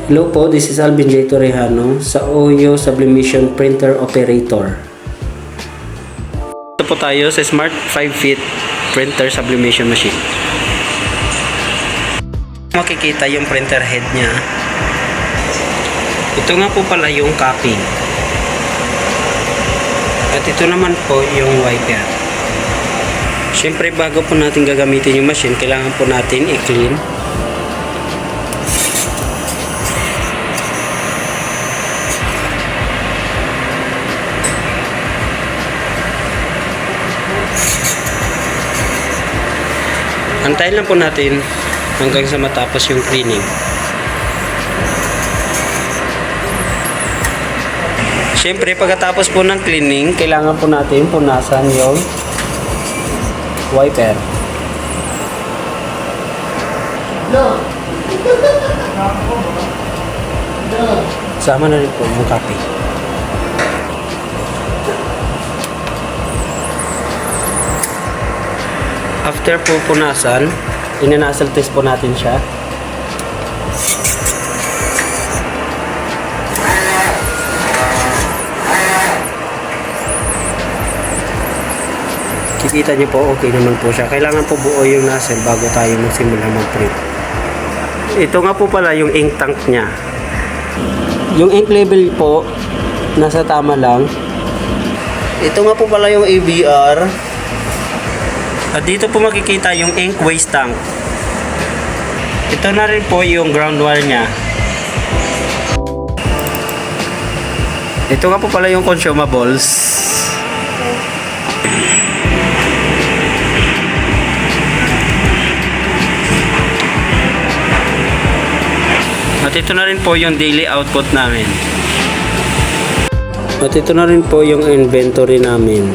Hello po, this is Alvin J. Torrejano sa OYO Sublimation Printer Operator. Ito po tayo sa Smart 5-feet Printer Sublimation Machine. Makikita yung printer head niya. Ito nga po pala yung copy. At ito naman po yung wiper. Siyempre bago po natin gagamitin yung machine, kailangan po natin i-clean. Antayin lang po natin hanggang sa matapos yung cleaning. Siyempre, pagkatapos po ng cleaning, kailangan po natin punasan yung wiper. Sama na rin po yung copy. After po punasan, inanasal test po natin siya. Kikita niyo po, okay naman po siya. Kailangan po buo yung nozzle bago tayo magsimula mag-print. Ito nga po pala yung ink tank niya. Yung ink level po, nasa tama lang. Ito nga po pala yung ABR. At dito po makikita yung ink waste tank. Ito na rin po yung ground wire niya. Ito nga po pala yung consumables. At ito na rin po yung daily output namin. At ito na rin po yung inventory namin.